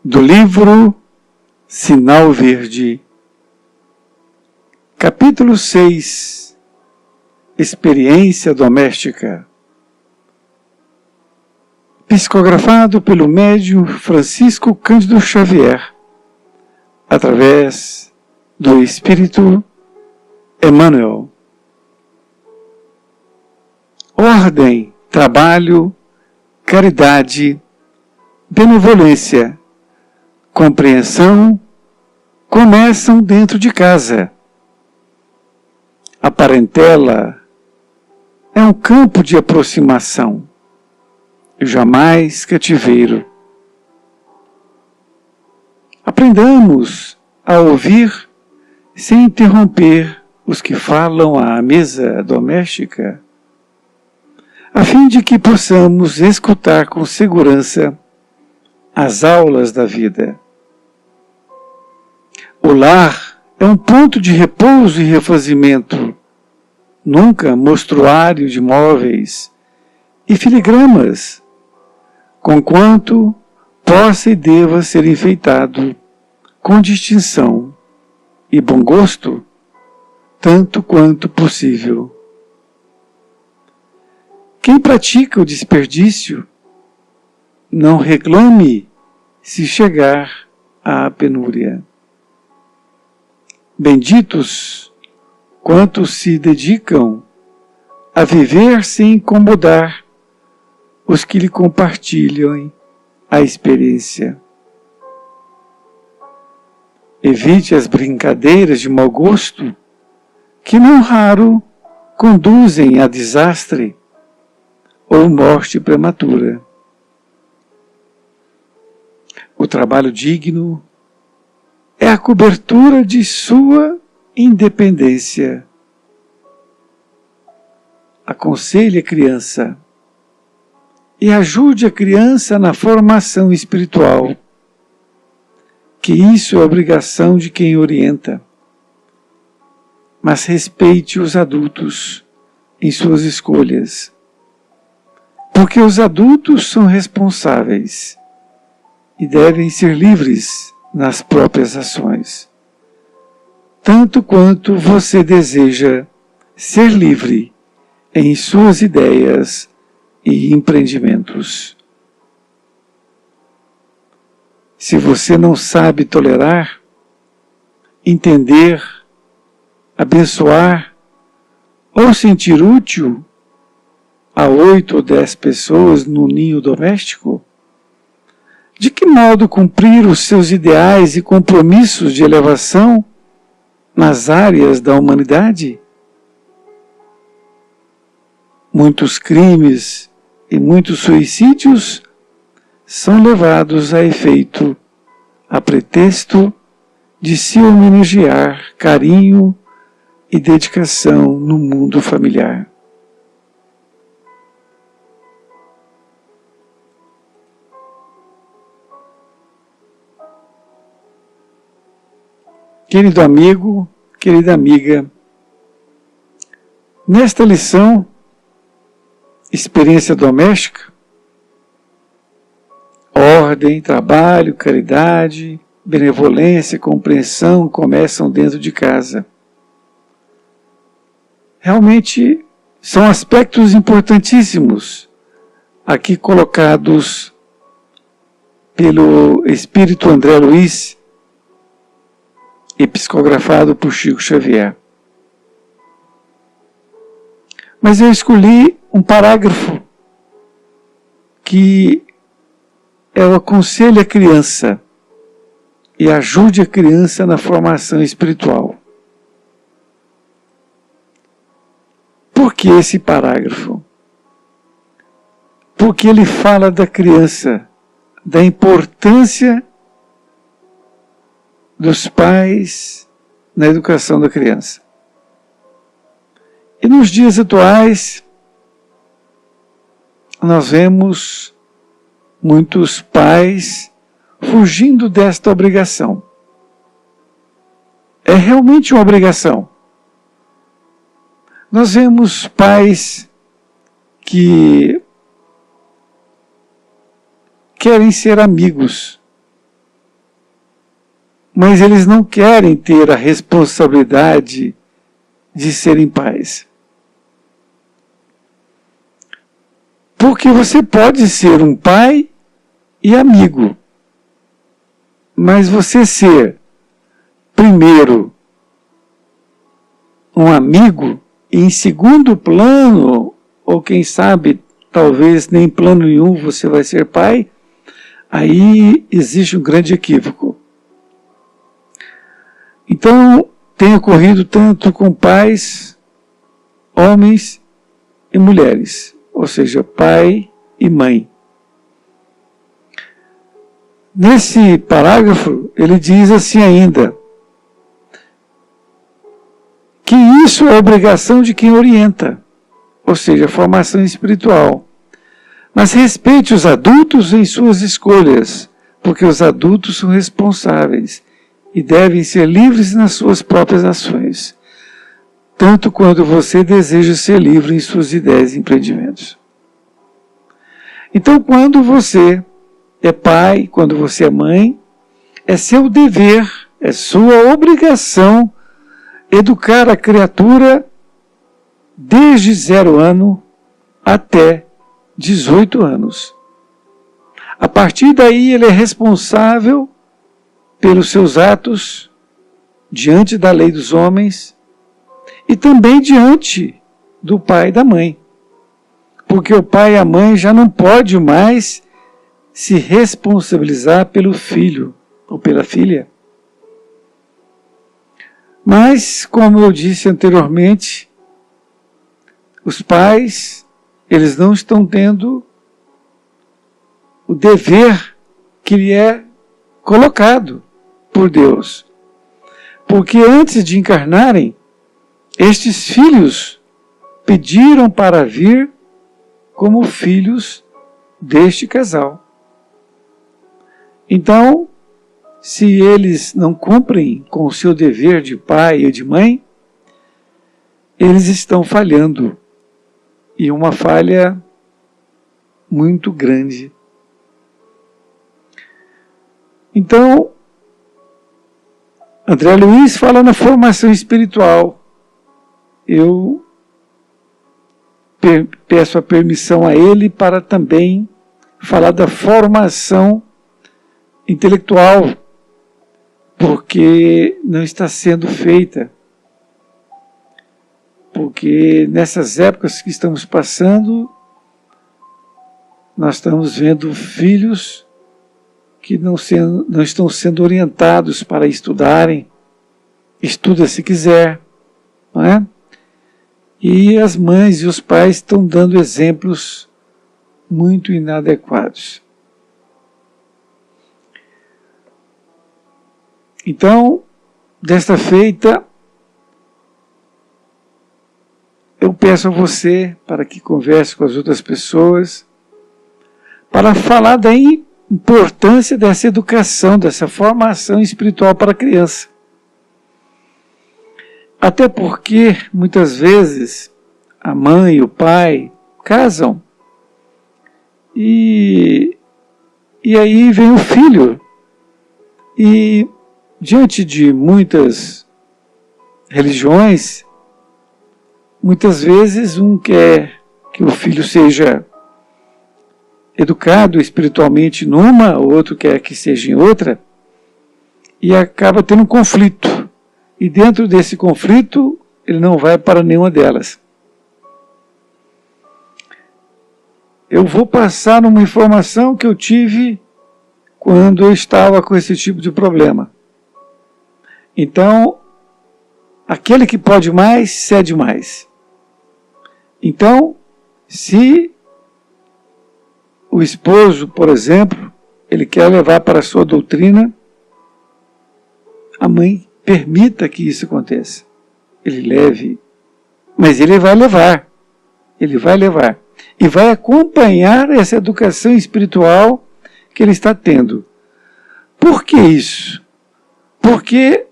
do livro Sinal Verde, capítulo 6, Experiência Doméstica, psicografado pelo médium Francisco Cândido Xavier, através do Espírito Emmanuel. Ordem, trabalho, caridade, benevolência, compreensão começam dentro de casa. A parentela é um campo de aproximação, jamais cativeiro. Aprendamos a ouvir sem interromper os que falam à mesa doméstica, a fim de que possamos escutar com segurança as aulas da vida. O lar é um ponto de repouso e refazimento, nunca mostruário de móveis e filigramas, conquanto possa e deva ser enfeitado com distinção e bom gosto, tanto quanto possível. Quem pratica o desperdício, não reclame se chegar à penúria. Benditos quantos se dedicam a viver sem incomodar os que lhe compartilham a experiência. Evite as brincadeiras de mau gosto, que não raro conduzem a desastre ou morte prematura. O trabalho digno é a cobertura de sua independência. Aconselhe a criança e ajude a criança na formação espiritual, que isso é obrigação de quem orienta. Mas respeite os adultos em suas escolhas, porque os adultos são responsáveis e devem ser livres nas próprias ações, tanto quanto você deseja ser livre em suas ideias e empreendimentos. Se você não sabe tolerar, entender, abençoar ou sentir útil a 8 ou 10 pessoas no ninho doméstico, de que modo cumprir os seus ideais e compromissos de elevação nas áreas da humanidade? Muitos crimes e muitos suicídios são levados a efeito a pretexto de se homenagear carinho e dedicação no mundo familiar. Querido amigo, querida amiga, nesta lição, experiência doméstica, ordem, trabalho, caridade, benevolência, compreensão começam dentro de casa. Realmente são aspectos importantíssimos aqui colocados pelo Espírito André Luiz e psicografado por Chico Xavier. Mas eu escolhi um parágrafo que eu aconselho a criança e ajude a criança na formação espiritual. Por que esse parágrafo? Porque ele fala da criança, da importância dos pais na educação da criança. E nos dias atuais, nós vemos muitos pais fugindo desta obrigação. É realmente uma obrigação. Nós vemos pais que querem ser amigos mas eles não querem ter a responsabilidade de serem pais. Porque você pode ser um pai e amigo, mas você ser, primeiro, um amigo, e em segundo plano, ou quem sabe, talvez nem plano nenhum você vai ser pai, aí existe um grande equívoco. Então, tem ocorrido tanto com pais, homens e mulheres, ou seja, pai e mãe. Nesse parágrafo, ele diz assim ainda, que isso é obrigação de quem orienta, ou seja, a formação espiritual. Mas respeite os adultos em suas escolhas, porque os adultos são responsáveis e devem ser livres nas suas próprias ações, tanto quanto você deseja ser livre em suas ideias e empreendimentos. Então, quando você é pai, quando você é mãe, é seu dever, é sua obrigação educar a criatura desde 0 ano até 18 anos. A partir daí ele é responsável pelos seus atos diante da lei dos homens e também diante do pai e da mãe. Porque o pai e a mãe já não podem mais se responsabilizar pelo filho ou pela filha. Mas, como eu disse anteriormente, os pais, eles não estão tendo o dever que lhe é colocado por Deus. Porque antes de encarnarem, estes filhos pediram para vir como filhos deste casal. Então, se eles não cumprem com o seu dever de pai ou de mãe, eles estão falhando. E uma falha muito grande. Então, André Luiz fala na formação espiritual. Eu peço a permissão a ele para também falar da formação intelectual, porque não está sendo feita. Porque nessas épocas que estamos passando, nós estamos vendo filhos que não estão sendo orientados para estudarem. Estuda se quiser, não é? E as mães e os pais estão dando exemplos muito inadequados. Então, desta feita, eu peço a você para que converse com as outras pessoas, para falar da importância dessa educação, dessa formação espiritual para a criança. Até porque, muitas vezes, a mãe e o pai casam e aí vem o filho. E diante de muitas religiões, muitas vezes um quer que o filho seja educado espiritualmente numa, o outro quer que seja em outra, e acaba tendo um conflito. E dentro desse conflito, ele não vai para nenhuma delas. Eu vou passar uma informação que eu tive quando eu estava com esse tipo de problema. Então, aquele que pode mais, cede mais. Então, se o esposo, por exemplo, ele quer levar para a sua doutrina, a mãe permita que isso aconteça. Ele leve, mas ele vai levar. Ele vai levar. E vai acompanhar essa educação espiritual que ele está tendo. Por que isso? Porque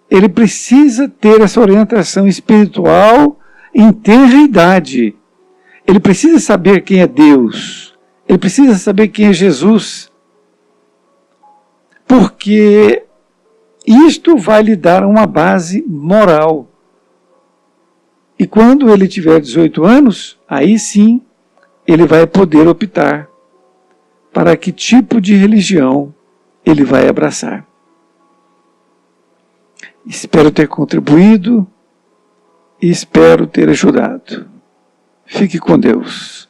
ele precisa ter essa orientação espiritual em tenra idade. Ele precisa saber quem é Deus. Ele precisa saber quem é Jesus. Porque Isto vai lhe dar uma base moral. E quando ele tiver 18 anos, aí sim ele vai poder optar para que tipo de religião ele vai abraçar. Espero ter contribuído e espero ter ajudado. Fique com Deus.